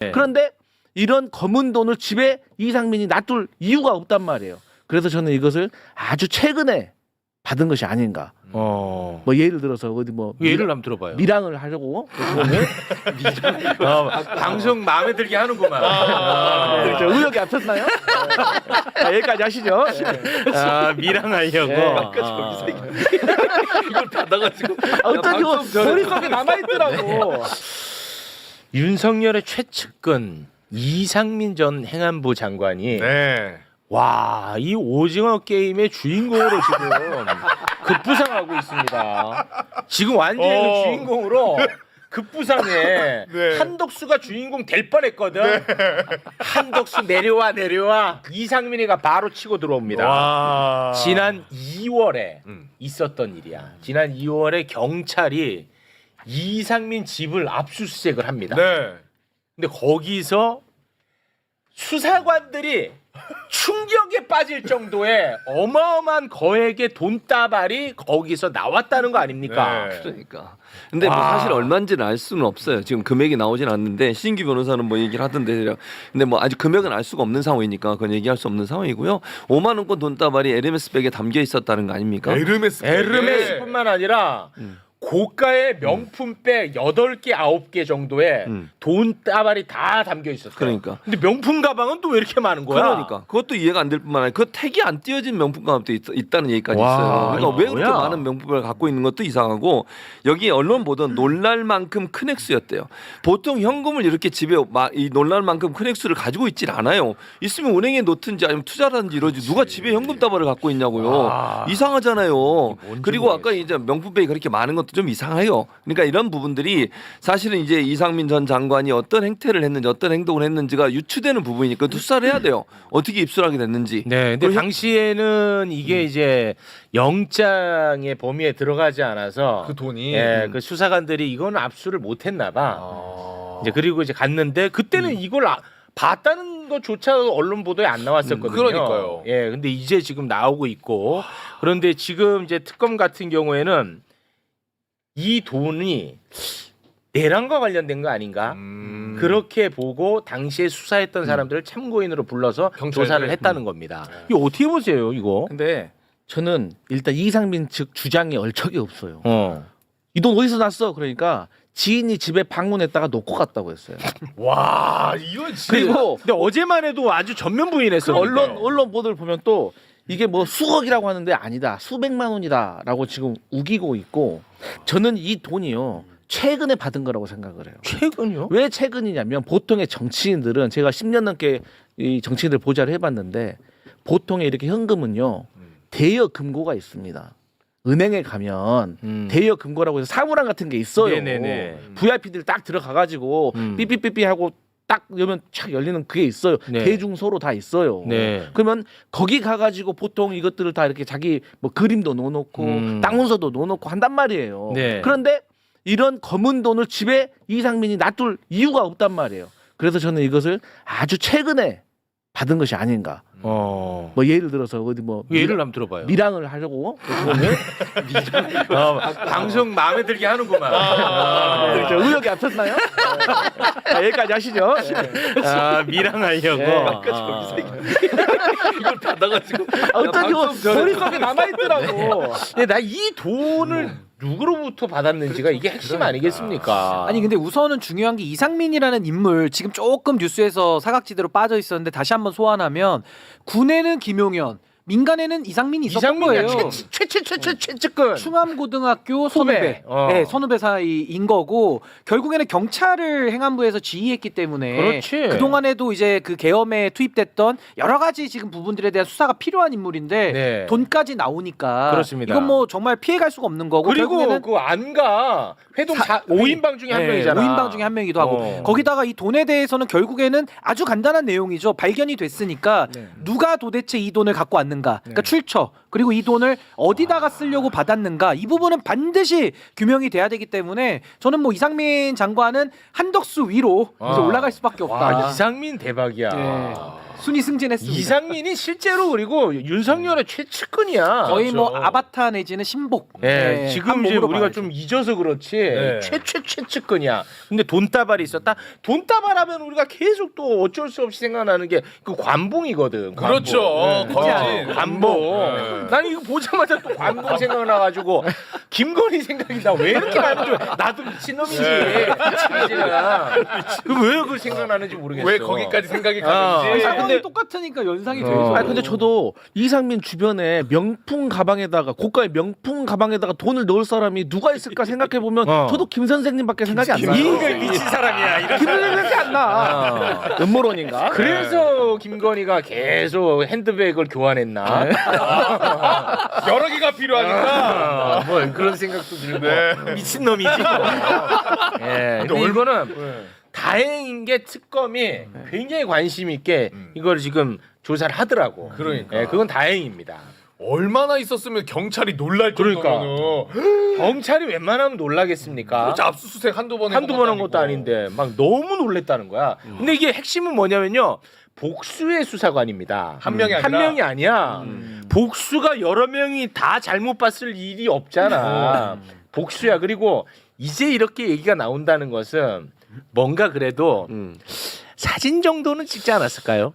그런데 이런 검은 돈을 집에 이상민이 놔둘 이유가 없단 말이에요. 그래서 저는 이것을 아주 최근에 받은 것이 아닌가. 뭐 예를 들어서 어디 뭐 예를 한번 들어봐요. 밀항을 하려고 방송 마음에 들게 하는구만. 그렇죠. 의욕이 앞섰나요? 여기까지 하시죠. 밀항하려고. 이걸 받아가지고 어쩐지 머릿속에 남아있더라고. 윤석열의 최측근 이상민 전 행안부 장관이 와, 이 오징어 게임의 주인공으로 지금 급부상하고 있습니다. 지금 완전히 그 주인공으로 급부상해. 한덕수가 주인공 될 뻔했거든. 한덕수 내려와. 이상민이가 바로 치고 들어옵니다. 지난 2월에 있었던 일이야. 지난 2월에 경찰이 이상민 집을 압수수색을 합니다. 근데 거기서 수사관들이 충격에 빠질 정도의 어마어마한 거액의 돈다발이 거기서 나왔다는 거 아닙니까? 그러니까. 근데 뭐 사실 얼마인지는 알 수는 없어요. 지금 금액이 나오진 않는데 신규 변호사는 뭐 얘기를 하던데 근데 뭐 아직 금액은 알 수가 없는 상황이니까 그건 얘기할 수 없는 상황이고요. 5만 원권 돈다발이 에르메스 백에 담겨 있었다는 거 아닙니까? 에르메스뿐만 아니라 고가의 명품백 8개, 9개 정도의 돈다발이 다 담겨 있었어요. 그러니까. 근데 명품 가방은 또 왜 이렇게 많은 거야? 그러니까 그것도 이해가 안 될 뿐만 아니라 그 택이 안 띄어진 명품 가방도 있다는 얘기까지 와, 있어요. 그러니까 왜 그렇게 뭐야? 많은 명품을 갖고 있는 것도 이상하고 여기 언론 보던 놀랄 만큼 큰 액수였대요. 보통 현금을 이렇게 집에 이 놀랄 만큼 큰 액수를 가지고 있질 않아요. 있으면 은행에 놓든지 아니면 투자라든지 이러지 누가 집에 현금 다발을 갖고 있냐고요. 이상하잖아요. 그리고 아까 이제 명품백이 그렇게 많은 것도 좀 이상해요. 그러니까 이런 부분들이 사실은 이제 이상민 전 장관이 어떤 행태를 했는지 어떤 행동을 했는지가 유추되는 부분이니까 수사를 해야 돼요. 어떻게 입수하게 됐는지. 네, 근데 당시에는 이게 이제 영장의 범위에 들어가지 않아서 그 돈이 그 수사관들이 이건 압수를 못했나 봐. 이제 그리고 이제 갔는데 그때는 이걸 봤다는 것조차 언론 보도에 안 나왔었거든요. 그러니까요. 예, 근데 이제 지금 나오고 있고 그런데 지금 이제 특검 같은 경우에는 이 돈이 내란과 관련된 거 아닌가? 그렇게 보고 당시에 수사했던 사람들을 참고인으로 불러서 조사를 했다는 겁니다. 이거 어떻게 보세요, 이거? 근데 저는 일단 이상민 측 주장이 얼척이 없어요. 이 돈 어디서 났어? 그러니까 지인이 집에 방문했다가 놓고 갔다고 했어요. 와 이건 진짜 그리고 근데 어제만 해도 아주 전면 부인했어. 언론 보도를 보면 또 이게 뭐 수억이라고 하는데 아니다. 수백만 원이다라고 지금 우기고 있고 저는 이 돈이요. 최근에 받은 거라고 생각을 해요. 최근요? 왜 최근이냐면 보통의 정치인들은 제가 10년 넘게 이 정치인들 보좌를 해봤는데 보통의 이렇게 현금은요. 대여 금고가 있습니다. 은행에 가면 대여 금고라고 해서 사무랑 같은 게 있어요. 네네네. VIP들 딱 들어가가지고 삐삐삐삐 하고 딱 열면 착 열리는 그게 있어요. 네. 대중소로 다 있어요. 네. 그러면 거기 가가지고 보통 이것들을 다 이렇게 자기 뭐 그림도 넣어놓고 땅 문서도 넣어놓고 한단 말이에요. 네. 그런데 이런 검은 돈을 집에 이상민이 놔둘 이유가 없단 말이에요. 그래서 저는 이것을 아주 최근에 받은 것이 아닌가. 뭐 예를 들어서 어디 뭐 예를 한번 들어봐요. 밀항을 하려고 방송 마음에 들게 하는구만. 그렇죠. 의욕이 앞섰나요? 여기까지 하시죠. 밀항하려고. 이걸 받아가지고 어쩐지 머릿속에 남아있더라고. 근데 나 이 돈을 누구로부터 받았는지가 이게 핵심 아니겠습니까? 아니 근데 우선은 중요한 게 이상민이라는 인물 지금 조금 뉴스에서 사각지대로 빠져 있었는데 다시 한번 소환하면 군에는 김용현, 민간에는 이상민이 있었던 거예요. 최측근. 충암고등학교 선후배, 네, 선후배 사이인 거고 결국에는 경찰을 행안부에서 지휘했기 때문에 그렇지. 그동안에도 이제 그 계엄에 투입됐던 여러 가지 지금 부분들에 대한 수사가 필요한 인물인데 네. 돈까지 나오니까 그렇습니다. 이건 뭐 정말 피해갈 수가 없는 거고 그리고 결국에는 그 안가 회동 5인방 중에 한 명이잖아. 5인방 중에 한 명이기도 하고 거기다가 이 돈에 대해서는 결국에는 아주 간단한 내용이죠. 발견이 됐으니까 누가 도대체 이 돈을 갖고 왔는가 그러니까 출처 그리고 이 돈을 어디다가 쓰려고 받았는가 이 부분은 반드시 규명이 돼야 되기 때문에 저는 뭐 이상민 장관은 한덕수 위로 이제 올라갈 수밖에 없다. 와, 이상민 대박이야. 네. 순위 승진했습니다. 이상민이 실제로 그리고 윤석열의 최측근이야. 거의 뭐 그렇죠. 아바타 내지는 신복. 예, 네, 지금 한 이제 몸으로 우리가 봐야죠. 좀 잊어서 그렇지 네. 최측근이야. 근데 돈다발이 있었다. 돈다발하면 우리가 계속 또 어쩔 수 없이 생각나는 게 그 관봉이거든. 관봉. 그렇죠. 네. 거진. 관봉. 네. 난 이거 보자마자 또 관봉 생각나가지고 김건희 생각이 나. 왜 이렇게 많은 줄 나도 미친놈이지. 그럼 왜 그걸 생각나는지 모르겠어. 왜 거기까지 생각이 아, 가는지. 상황이 근데- 똑같으니까 연상이 되죠. 아니 근데 저도 이상민 주변에 명품 가방에다가 고가의 명품 가방에다가 돈을 넣을 사람이 누가 있을까 생각해 보면 저도 김 선생님밖에 생각이 안 나요. 이걸 미친 사람이야. 이런 김 선생님밖에 안 나. 음모론인가? 그래서 김건희가 계속 핸드백을 교환했나? 여러 개가 필요하니까. 뭐 그런 생각도 들고 네. 미친 놈이지. 예, 근데 이거는 네. 다행인 게 특검이 굉장히 관심 있게 이걸 지금 조사를 하더라고. 그러니까. 예, 그건 다행입니다. 얼마나 있었으면 경찰이 놀랄 그러니까. 정도면은 경찰이 웬만하면 놀라겠습니까? 그렇지, 압수수색 한두 번 한 것도 아닌데 막 너무 놀랬다는 거야. 근데 이게 핵심은 뭐냐면요. 복수의 수사관입니다. 한 명이 아니라? 한 명이 아니야. 복수가 여러 명이 다 잘못 봤을 일이 없잖아. 복수야. 그리고 이제 이렇게 얘기가 나온다는 것은 뭔가 그래도 사진 정도는 찍지 않았을까요?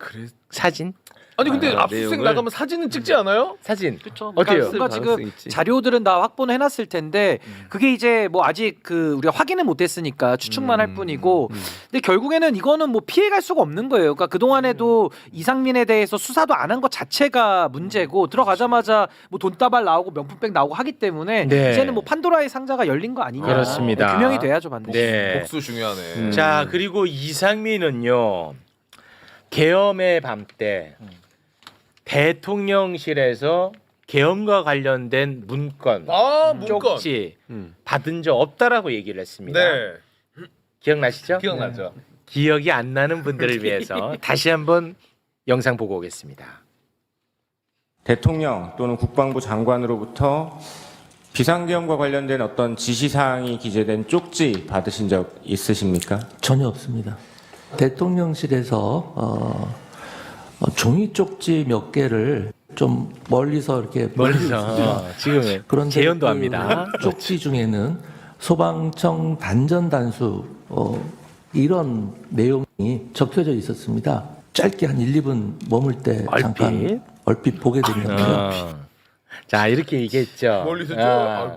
사진? 아니 근데 아, 압수수색 내용을- 나가면 사진은 찍지 않아요? 사진. 그렇죠. 어때요? 뭔가 지금 가능성이 있지. 자료들은 다 확보는 해놨을 텐데 그게 이제 뭐 아직 그 우리가 확인은 못했으니까 추측만 할 뿐이고, 근데 결국에는 이거는 뭐 피해갈 수가 없는 거예요. 그러니까 그 동안에도 이상민에 대해서 수사도 안 한 것 자체가 문제고 들어가자마자 뭐 돈다발 나오고 명품백 나오고 하기 때문에 네. 이제는 뭐 판도라의 상자가 열린 거 아니냐. 그렇습니다. 규명이 돼야죠 반드시. 네. 복수 중요하네. 자, 그리고 이상민은요. 계엄의 밤 때 대통령실에서 계엄과 관련된 문건, 아 문건. 쪽지 받은 적 없다라고 얘기를 했습니다. 네. 기억나시죠? 기억나죠. 기억이 안 나는 분들을 위해서 다시 한번 영상 보고 오겠습니다. 대통령 또는 국방부 장관으로부터 비상계엄과 관련된 어떤 지시사항이 기재된 쪽지 받으신 적 있으십니까? 전혀 없습니다. 대통령실에서 종이 쪽지 몇 개를 좀 멀리서 이렇게 멀리서 지금 그런데 재연도 그 합니다. 쪽지 중에는 소방청 단전 단수 이런 내용이 적혀져 있었습니다. 짧게 한 1, 2분 머물 때 잠깐 얼핏 보게 됐는데요. 자, 이렇게 얘기했죠. 멀리서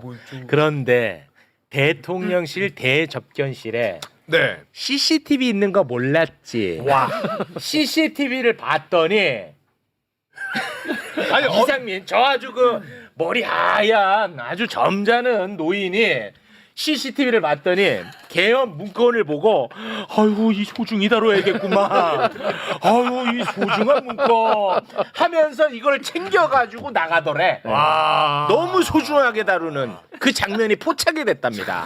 뭐 좀. 그런데 대통령실 대접견실에 네. CCTV 있는 거 몰랐지. 와. CCTV를 봤더니 아니 이상민 저 아주 그 머리 하얀 아주 점잖은 노인이 CCTV를 봤더니 계엄 문건을 보고 아이고 이 소중히 다뤄야겠구만. 아이고 이 소중한 문건 하면서 이걸 챙겨가지고 나가더래. 와. 너무 소중하게 다루는 그 장면이 포착이 됐답니다.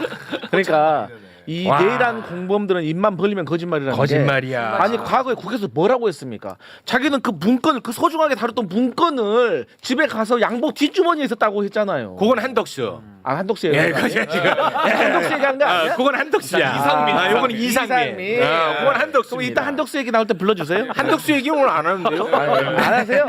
그러니까 이 와. 내란 공범들은 입만 벌리면 거짓말이라는 게 거짓말이야. 아니 과거에 국회에서 뭐라고 했습니까? 자기는 그 문건을 그 소중하게 다뤘던 문건을 집에 가서 양복 뒷주머니에 있었다고 했잖아요. 그건 한덕수. 아 한덕수 예, 얘기한 거 그죠 아니에요? 지금. 한덕수 얘기한 거 아니야? 그건 한덕수야. 이상민. 아, 요건 이상민. 그건 한덕수. 그럼 이따 한덕수 얘기 나올 때 불러주세요. 한덕수 얘기 오늘 안 하는데요? 안 하세요?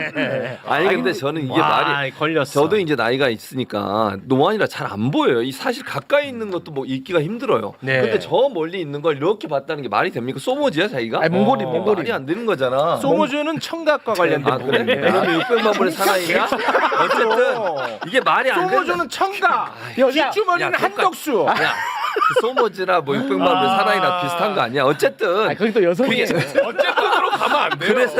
아니 근데 저는 이게 와, 말이 걸렸어. 저도 이제 나이가 있으니까 노안이라 잘 안 보여요. 이 사실 가까이 있는 것도 뭐 읽기가 힘들어요. 네. 근데 저 멀리 있는 걸 이렇게 봤다는 게 말이 됩니까? 소모지야 자기가? 아니, 몽골이, 몽골이. 말이 안 되는 거잖아. 소모주는 청각과 관련된 아 그래? 부분인데. 그러면 600만 불의 사나이냐? 어쨌든 이게 말이 안 된다. 소모주는 청각, 뒷주머니는 야, 한덕수. 야, 그 소모지나 뭐 600만 불의 사나이나 비슷한 거 아니야? 어쨌든 아 거기 또 여성이에요. 어쨌든으로 가면 안 돼요. 그래서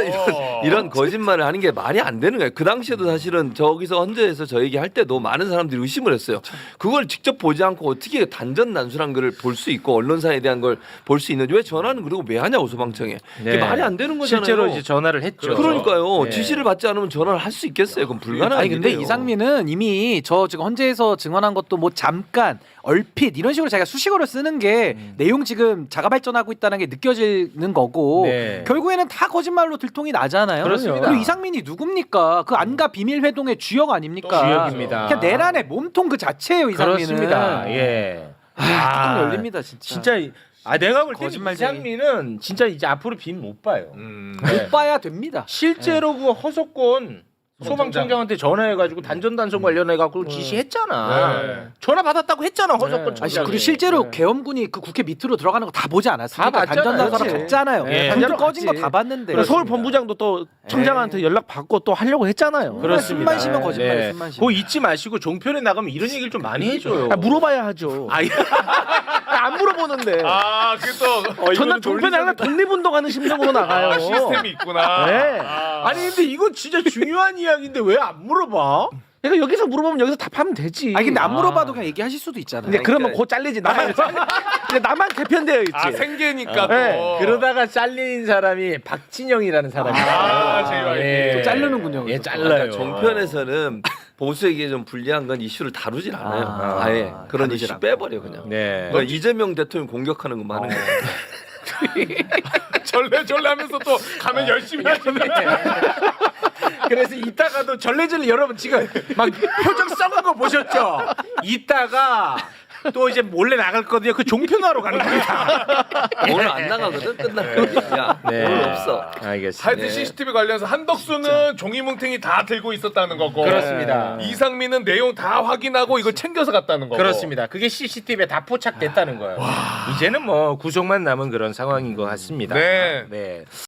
이런 거짓말을 하는 게 말이 안 되는 거예요. 그 당시에도 사실은 저기서 헌재에서 저 얘기할 때도 많은 사람들이 의심을 했어요. 그걸 직접 보지 않고 어떻게 단전단수란 걸 볼 수 있고 언론사에 대한 걸 볼 수 있는지 왜 전화는 그리고 왜 하냐고 소방청에. 그게 말이 안 되는 거잖아요. 실제로 이제 전화를 했죠. 그러니까요. 네. 지시를 받지 않으면 전화를 할 수 있겠어요. 그건 불가능한 아니 근데 일이에요. 이상민은 이미 저 지금 헌재에서 증언한 것도 뭐 잠깐 얼핏 이런 식으로 자기가 수식어를 쓰는 게 내용 지금 자가 발전하고 있다는 게 느껴지는 거고 네. 결국에는 다 거짓말로 들통이 나잖아요. 그렇습니다. 그리고 이상민이 누굽니까? 그 안가 비밀 회동의 주역 아닙니까? 주역입니다. 그냥 내란의 몸통 그 자체예요 이상민은. 그렇습니다. 예. 뚜껑 열립니다 진짜. 진짜 아 내가 볼 때는 거짓말쟁이. 이상민은 진짜 이제 앞으로 빈 못 봐요. 못 봐야 됩니다. 실제로 그 허석권 소방청장한테 전화해가지고 단전단속 관련해가지고 지시했잖아. 네. 전화 받았다고 했잖아 허석권 아니, 청장이. 그리고 실제로 계엄군이 그 국회 밑으로 들어가는 거 다 보지 않았습니까? 다 봤잖아요. 단전단서랑 그렇지. 갔잖아요. 예. 불 단전으로 꺼진 거 갔지. 다 봤는데. 그래서 서울 본부장도 또 청장한테 연락 받고 또 하려고 했잖아요. 그렇습니다. 숨만 쉬면 거짓말이에요. 네. 숨만 쉬면. 그거 잊지 마시고 종편에 나가면 이런 얘기를 좀 많이 해줘요. 아, 물어봐야 하죠. 아니, 안 물어보는데. 아, 그게 또 전날 종편에 하나 독립운동하는 심정으로 나가요. 아, 시스템이 있구나. 네. 아니 근데 이거 진짜 중요한 이야기인데 왜 안 물어봐? 그러니까 여기서 물어보면 여기서 답하면 되지. 아니 근데 안 물어봐도 그냥 얘기하실 수도 있잖아요. 근데 그러면 곧 잘리지. 나만 근데 나만 개편되어 있지. 아, 생계니까 네. 또. 그러다가 잘린 사람이 박진영이라는 사람이에요. 아, JYP. 또 자르는군요. 예, 그래서. 잘라요. 종편에서는 보수에게 좀 불리한 건 이슈를 다루질 않아요. 아, 아예 그런 다루질 이슈 않고. 빼버려 그냥. 네. 그러니까 이재명 대통령 공격하는 것만 하는 거예요. 절레절레 하면서 또 가면 열심히 하시네. 그래서 이따가도 전래질 여러분 지금 막 표정 썩은 거 보셨죠? 이따가 또 이제 몰래 나갈 거거든요. 그 종편하러 가는 겁니다. 오늘 안 나가거든 끝나면. 야 네. 오늘 없어. 알겠습니다. 하여튼 CCTV 관련해서 한덕수는 종이뭉탱이 다 들고 있었다는 거고. 그렇습니다. 이상민은 내용 다 확인하고 이걸 챙겨서 갔다는 거고. 그렇습니다. 그게 CCTV에 다 포착됐다는 거예요. 이제는 뭐 구속만 남은 그런 상황인 것 같습니다. 네. 네.